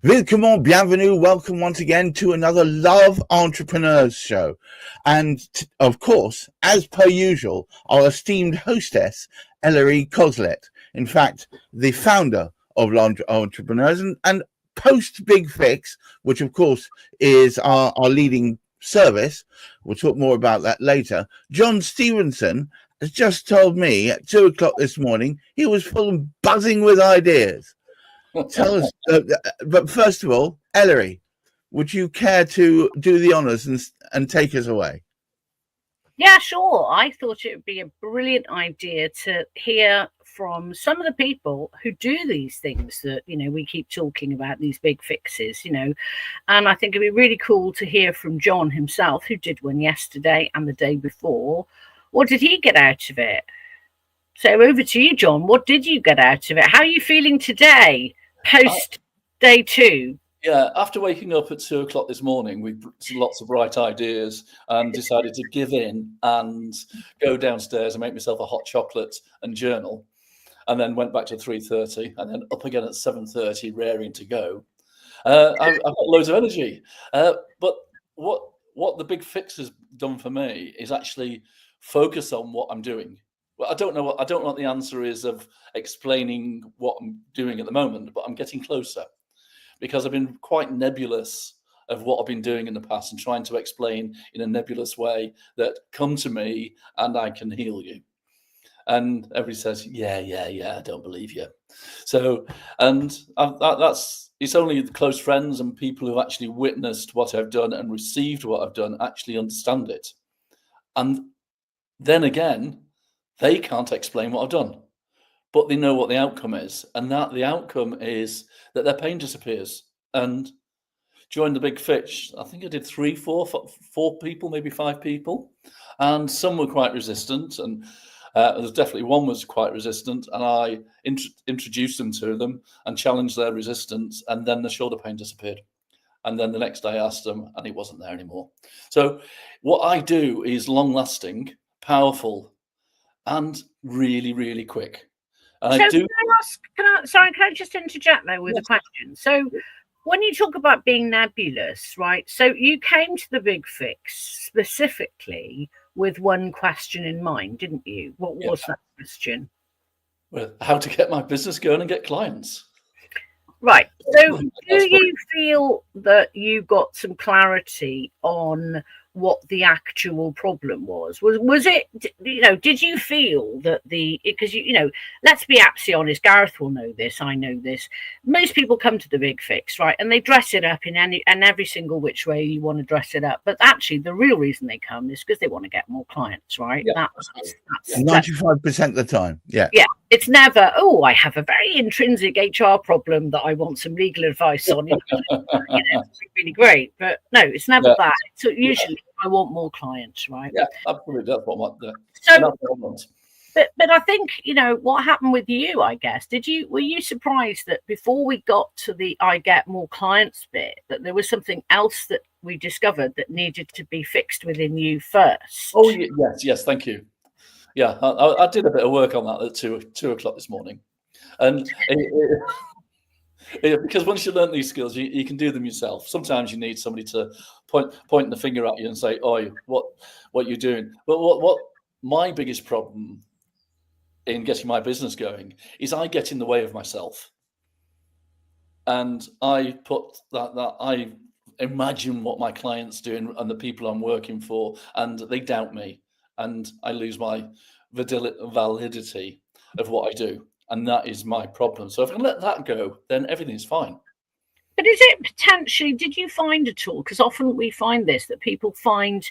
Willkommen, bienvenue, welcome once again to another Love Entrepreneurs show. And of course, as per usual, our esteemed hostess, Ellery Coslet. In fact, the founder of Love Entrepreneurs and post Big Fix, which of course is our leading service. We'll talk more about that later. John Steveson has just told me at 2:00 this morning he was full of buzzing with ideas. Tell us, but first of all, Ellery, would you care to do the honours and take us away? Yeah, sure. I thought it would be a brilliant idea to hear from some of the people who do these things that, we keep talking about, these big fixes, and I think it'd be really cool to hear from John himself, who did one yesterday and the day before. What did he get out of it? So over to you, John. What did you get out of it? How are you feeling today, post day two? Yeah, after waking up at 2:00 this morning with lots of bright ideas and decided to give in and go downstairs and make myself a hot chocolate and journal, and then went back to 3:30 and then up again at 7:30, raring to go. I've got loads of energy. But what the big fix has done for me is actually focus on what I'm doing. Well, I don't know what the answer is of explaining what I'm doing at the moment, but I'm getting closer because I've been quite nebulous of what I've been doing in the past and trying to explain in a nebulous way that come to me and I can heal you. And everybody says, yeah, I don't believe you. So, it's only the close friends and people who've actually witnessed what I've done and received what I've done actually understand it. And then again, they can't explain what I've done, but they know what the outcome is. And that the outcome is that their pain disappears. And during the big fix, I think I did four people, maybe 5 people. And some were quite resistant. And there's definitely one was quite resistant. And I introduced them to them and challenged their resistance. And then the shoulder pain disappeared. And then the next day I asked them and it wasn't there anymore. So what I do is long lasting, powerful, and really, really quick. And so can I just interject there with a question? So when you talk about being nebulous, right? So you came to the big fix specifically with one question in mind, didn't you? What was that question? Well, how to get my business going and get clients. Right. So do you feel that you got some clarity on what the actual problem was? Was it, did you feel that because let's be absolutely honest, Gareth will know this, I know this. Most people come to the big fix, right? And they dress it up in every single which way you want to dress it up. But actually the real reason they come is because they want to get more clients, right? Yeah. That's 95% of the time. Yeah. Yeah. It's never, I have a very intrinsic HR problem that I want some legal advice on. It's really great. But no, it's never that. So usually I want more clients, right? Yeah, absolutely. That's what I want. But I think, what happened with you, I guess, were you surprised that before we got to the I get more clients bit, that there was something else that we discovered that needed to be fixed within you first? Oh, yes. Thank you. Yeah, I did a bit of work on that at 2:00 this morning. And because once you learn these skills, you can do them yourself. Sometimes you need somebody to point the finger at you and say, "Oh, what you're doing." But what my biggest problem in getting my business going is I get in the way of myself, and I put that I imagine what my clients do and the people I'm working for, and they doubt me, and I lose my validity of what I do. And that is my problem. So if I can let that go, then everything's fine. But is it potentially, did you find at all, because often we find this, that people find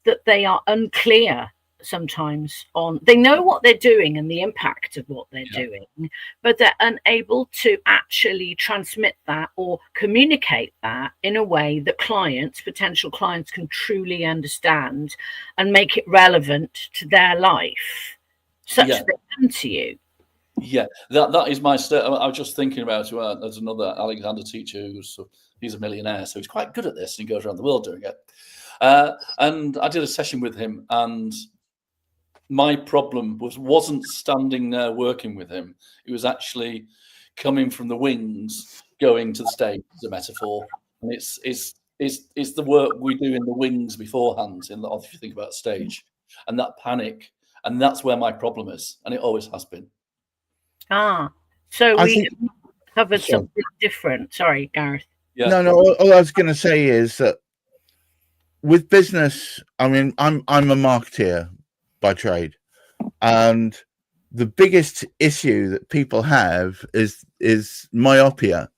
that they are unclear sometimes they know what they're doing and the impact of what they're doing, but they're unable to actually transmit that or communicate that in a way that potential clients can truly understand and make it relevant to their life, such that they come to you. Yeah, that is my I was just thinking about there's another Alexander teacher he's a millionaire, so he's quite good at this and he goes around the world doing it. And I did a session with him, and my problem wasn't standing there working with him. It was actually coming from the wings going to the stage is a metaphor, and it's the work we do in the wings beforehand. If you think about stage, and that panic, and that's where my problem is, and it always has been. So we covered Sorry. something different. Sorry, Gareth. Yeah. No. All I was going to say is that with business, I mean, I'm a marketeer by trade, and the biggest issue that people have is myopia.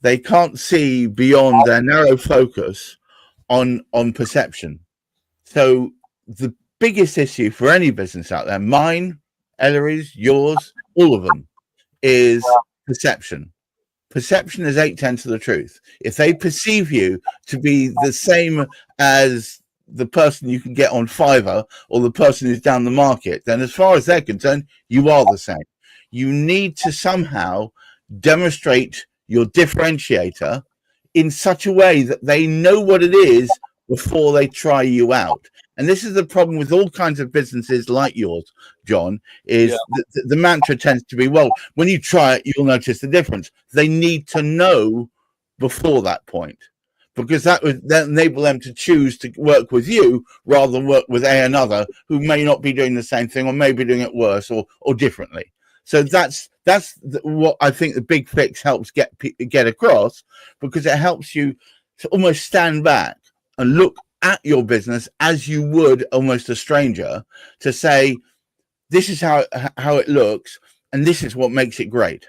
They can't see beyond their narrow focus on perception. So the biggest issue for any business out there, mine, Ellery's, yours, all of them, is perception. Perception is 8/10 of the truth. If they perceive you to be the same as the person you can get on Fiverr or the person who's down the market, then as far as they're concerned, you are the same. You need to somehow demonstrate your differentiator in such a way that they know what it is before they try you out. And this is the problem with all kinds of businesses like yours, John, is the mantra tends to be, well, when you try it, you'll notice the difference. They need to know before that point, because that would then enable them to choose to work with you rather than work with another who may not be doing the same thing or may be doing it worse or differently. So that's what I think the Big Fix helps get across, because it helps you to almost stand back and look at your business as you would almost a stranger, to say, this is how it looks, and this is what makes it great.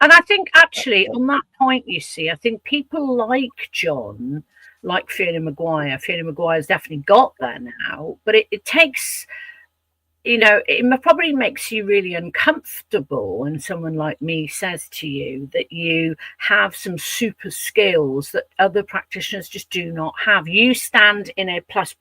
And I think actually on that point, you see, I think people like John, like Fiona Maguire. Fiona Maguire's definitely got there now, but it takes, it probably makes you really uncomfortable when someone like me says to you that you have some super skills that other practitioners just do not have. You stand in a plus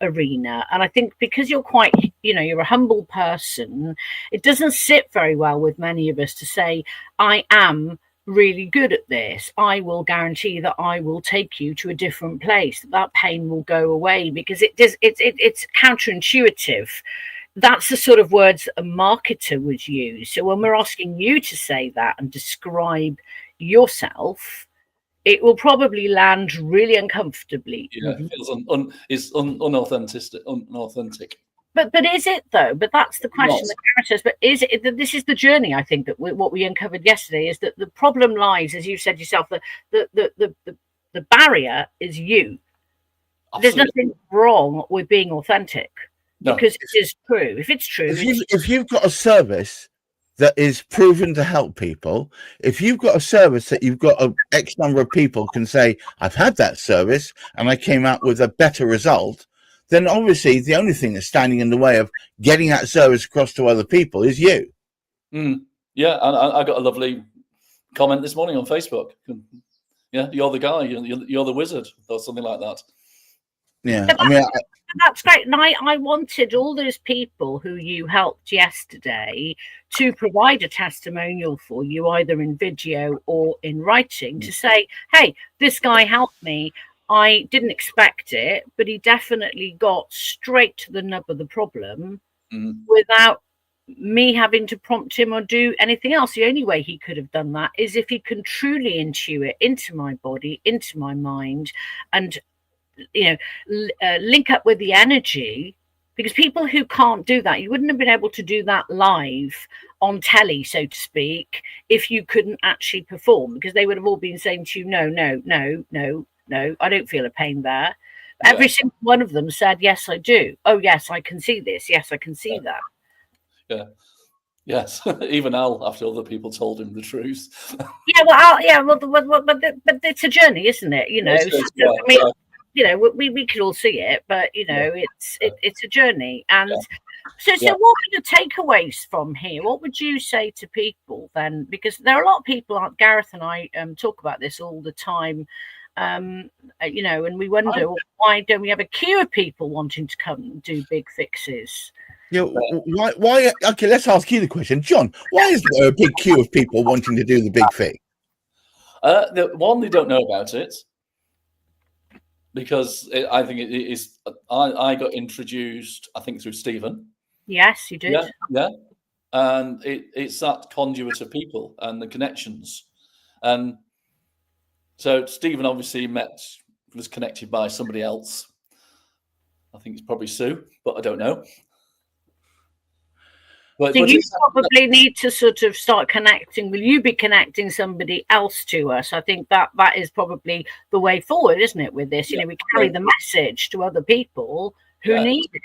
arena, and I think because you're quite, you're a humble person, it doesn't sit very well with many of us to say, I am really good at this. I will guarantee that I will take you to a different place. That pain will go away, because it's counterintuitive. That's the sort of words that a marketer would use. So when we're asking you to say that and describe yourself, it will probably land really uncomfortably. Yeah, it feels unauthentic. But is it though? But that's the question that Gareth says. But is it? This is the journey. I think that what we uncovered yesterday is that the problem lies, as you said yourself, the barrier is you. Absolutely. There's nothing wrong with being authentic, because it is true. If it's true, if you've got a service that is proven to help people, if you've got a service that you've got a X number of people can say, I've had that service and I came out with a better result, then obviously the only thing that's standing in the way of getting that service across to other people is you. Yeah, and I got a lovely comment this morning on Facebook. Yeah, you're the guy, you're the wizard, or something like that. Yeah, I mean, that's great. And I wanted all those people who you helped yesterday to provide a testimonial for you, either in video or in writing, to say, hey, this guy helped me. I didn't expect it, but he definitely got straight to the nub of the problem without me having to prompt him or do anything else. The only way he could have done that is if he can truly intuit into my body, into my mind, and link up with the energy. Because people who can't do that, you wouldn't have been able to do that live on telly, so to speak, if you couldn't actually perform, because they would have all been saying to you, no, I don't feel a pain there. Yeah. Every single one of them said, yes, I do. Oh, yes, I can see this. Yes, I can see that. Yeah. Yes. Even Al, after other people told him the truth. But it's a journey, isn't it? We could all see it, but it's a journey. And so what are the takeaways from here? What would you say to people then? Because there are a lot of people, Gareth and I talk about this all the time. And we wonder, why don't we have a queue of people wanting to come and do big fixes? Yeah, why? Okay, let's ask you the question, John. Why is there a big queue of people wanting to do the big fix? They don't know about it, because I think it is. I got introduced, I think, through Stephen. Yes, you did. Yeah. and it's that conduit of people and the connections. And so Stephen obviously was connected by somebody else. I think it's probably Sue, but I don't know. So you probably need to sort of start connecting. Will you be connecting somebody else to us? I think that is probably the way forward, isn't it? With this, you know, we carry the message to other people who need it.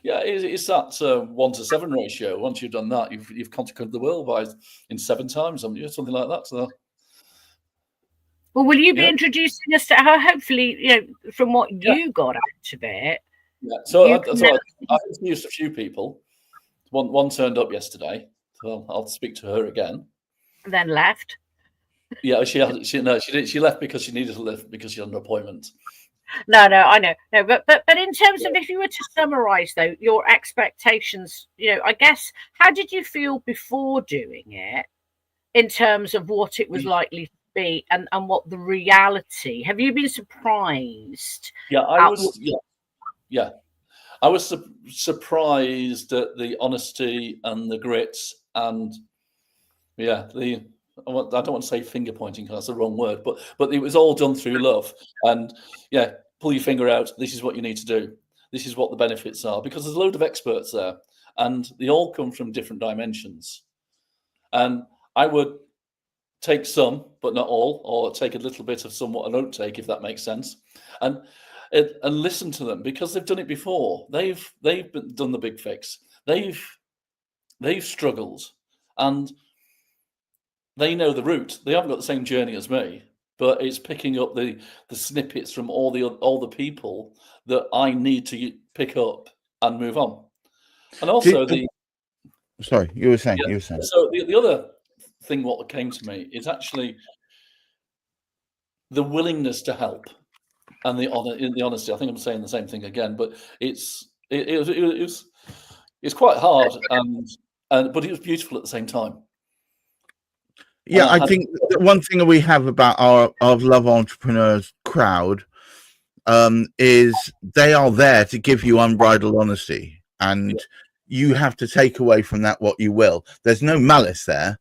Yeah, it's that 1 to 7 ratio. Once you've done that, you've conquered the world in 7 times, haven't you? Something like that. So. Well, will you be introducing us to her? Hopefully, you know, from what you got out of it. Yeah. So I introduced a few people. One turned up yesterday, so I'll speak to her again. And then left. Yeah, she left because she needed to leave because she had an appointment. No, I know. No, but in terms of, if you were to summarize though your expectations, you know, I guess, how did you feel before doing it in terms of what it was likely to be and what the reality? Have you been surprised? Yeah, I was. Yeah. I was surprised at the honesty and the grit, and I don't want to say finger pointing because that's the wrong word, but it was all done through love. And pull your finger out. This is what you need to do. This is what the benefits are, because there's a load of experts there, and they all come from different dimensions. And I would take some, but not all, or take a little bit of some what I don't take, if that makes sense. And listen to them, because they've done it before. They've done the big fix. They've struggled, and they know the route. They haven't got the same journey as me, but it's picking up the snippets from all the people that I need to pick up and move on. And also sorry, you were saying. So the other thing what came to me is actually the willingness to help. And the honesty. I think I'm saying the same thing again, but it's quite hard, but it was beautiful at the same time. Yeah, I think the one thing that we have about our Love Entrepreneurs crowd is they are there to give you unbridled honesty, and you have to take away from that what you will. There's no malice there.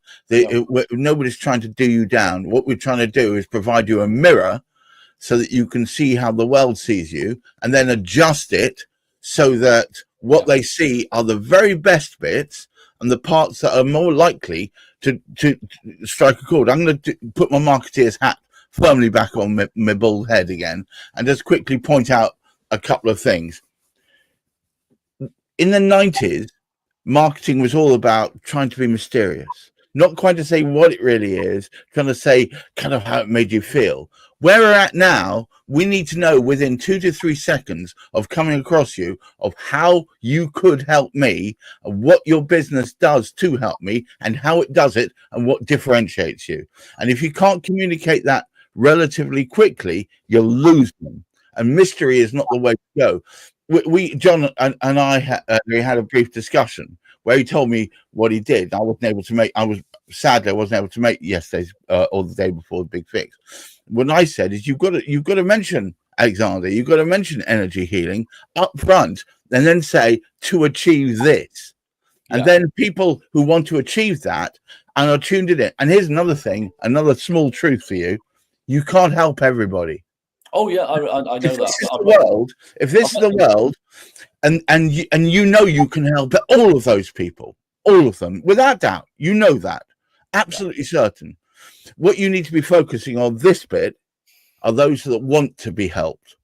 Nobody's trying to do you down. What we're trying to do is provide you a mirror so that you can see how the world sees you, and then adjust it so that what they see are the very best bits and the parts that are more likely to strike a chord. I'm going to put my marketeer's hat firmly back on my bald head again and just quickly point out a couple of things. In the 90s, marketing was all about trying to be mysterious, not quite to say what it really is, trying to say kind of how it made you feel. Where we're at now, we need to know within 2 to 3 seconds of coming across you of how you could help me, and what your business does to help me, and how it does it, and what differentiates you. And if you can't communicate that relatively quickly, you'll lose them. And mystery is not the way to go. John and I had a brief discussion where he told me what he did. I wasn't able to make. I wasn't able to make yesterday's or the day before the big fix. What I said is, you've got to mention Alexander. You've got to mention energy healing up front, and then say to achieve this. And then people who want to achieve that and are tuned in. And here's another thing, another small truth for you: you can't help everybody. Oh yeah, I know that. If this is the world, and you know you can help all of those people, all of them, without doubt, you know that, absolutely certain. What you need to be focusing on this bit are those that want to be helped.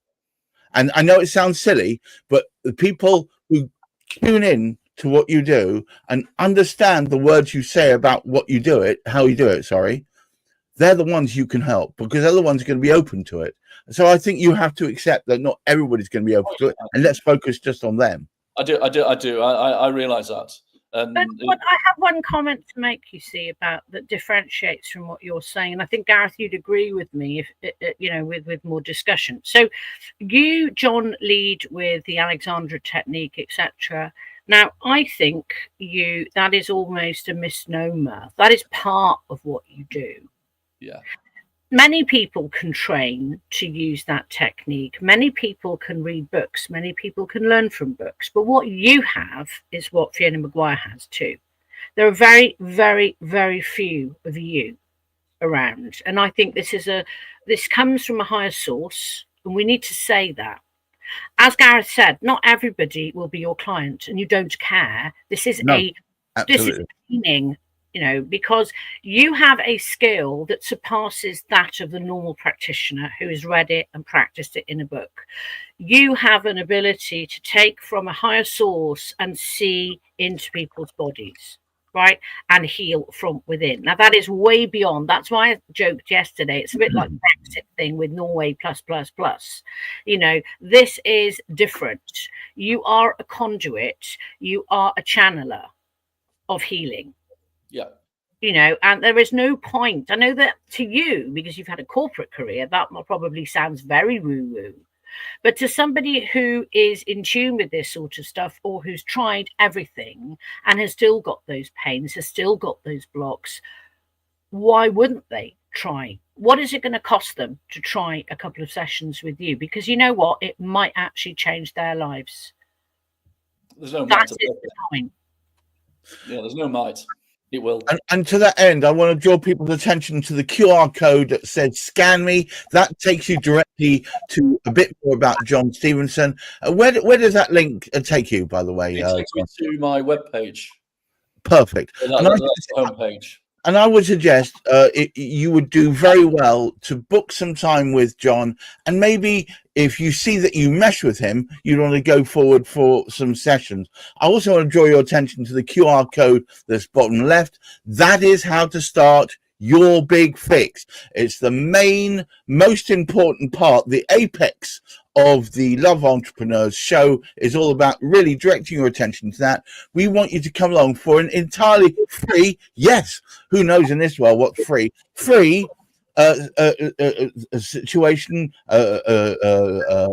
And I know it sounds silly, but the people who tune in to what you do and understand the words you say about what you do it, how you do it, they're the ones you can help, because they're the ones going to be open to it. So I think you have to accept that not everybody's going to be open to it, and let's focus just on them. I do. I realise that. But I have one comment to make, you see, about that differentiates from what you're saying, and I think, Gareth, you'd agree with me if with more discussion. So you, John, lead with the Alexandra technique, etc. Now, I think that is almost a misnomer. That is part of what you do. Yeah. Many people can train to use that technique. Many people can read books. Many people can learn from books. But what you have is what Fiona Maguire has too. There are very, very, very few of you around. And I think this comes from a higher source, and we need to say that. As Gareth said, not everybody will be your client, and you don't care. This is meaning, because you have a skill that surpasses that of the normal practitioner who has read it and practiced it in a book. You have an ability to take from a higher source and see into people's bodies, right, and heal from within. Now that is way beyond. That's why I joked yesterday. It's a bit like the Brexit thing with Norway plus. This is different. You are a conduit. You are a channeler of healing. Yeah. And there is no point. I know that to you, because you've had a corporate career, that probably sounds very woo-woo. But to somebody who is in tune with this sort of stuff, or who's tried everything and has still got those pains, has still got those blocks, why wouldn't they try? What is it going to cost them to try a couple of sessions with you? Because you know what? It might actually change their lives. There's no might. That is the point. Yeah, there's no might. It will. And to that end, I want to draw people's attention to the QR code that says "Scan Me." That takes you directly to a bit more about John Steveson. Where does that link take you, by the way? It takes me to my webpage. Perfect. That's the homepage. And I would suggest you would do very well to book some time with John, and maybe if you see that you mesh with him, you'd want to go forward for some sessions. I also want to draw your attention to the QR code that's bottom left. That is how to start your big fix. It's the main, most important part, the apex of the Love Entrepreneurs show is all about really directing your attention to that. We want you to come along for an entirely free, yes, who knows in this world what's free, situation,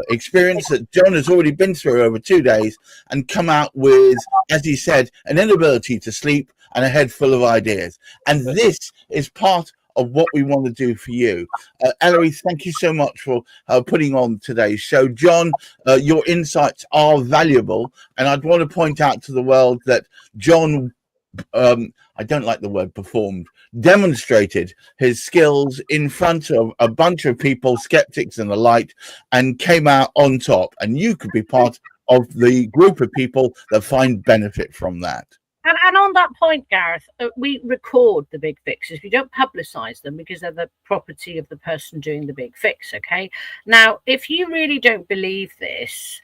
experience that John has already been through over 2 days, and come out with, as he said, an inability to sleep and a head full of ideas. And this is part of what we want to do for you. Ellery, thank you so much for putting on today's show. John, your insights are valuable, and I'd want to point out to the world that John, I don't like the word performed, demonstrated his skills in front of a bunch of people, skeptics and the like, and came out on top. And you could be part of the group of people that find benefit from that. And on that point, Gareth, we record the big fixes. We don't publicize them because they're the property of the person doing the big fix, okay? Now, if you really don't believe this,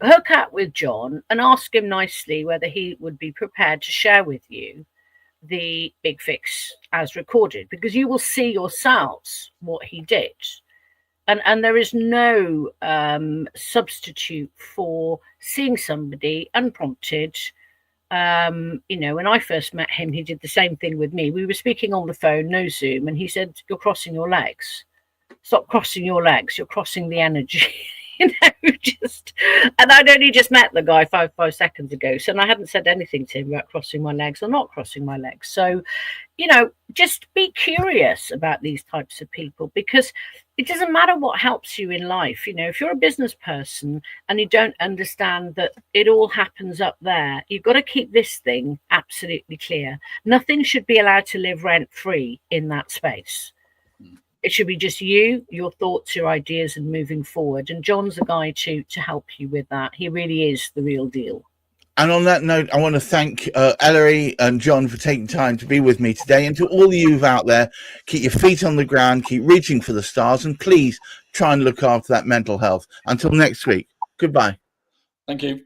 hook up with John and ask him nicely whether he would be prepared to share with you the big fix as recorded, because you will see yourselves what he did. And there is no substitute for seeing somebody unprompted. When I first met him, he did the same thing with me. We were speaking on the phone, no Zoom, and he said, "You're crossing your legs. Stop crossing your legs. You're crossing the energy." And I'd only just met the guy five seconds ago, so I hadn't said anything to him about crossing my legs or not crossing my legs. So, just be curious about these types of people, because it doesn't matter what helps you in life. If you're a business person and you don't understand that it all happens up there, you've got to keep this thing absolutely clear. Nothing should be allowed to live rent free in that space. It should be just you, your thoughts, your ideas, and moving forward. And John's the guy to help you with that. He really is the real deal. And on that note, I want to thank Ellery and John for taking time to be with me today. And to all of you out there, keep your feet on the ground, keep reaching for the stars, and please try and look after that mental health. Until next week, goodbye. Thank you.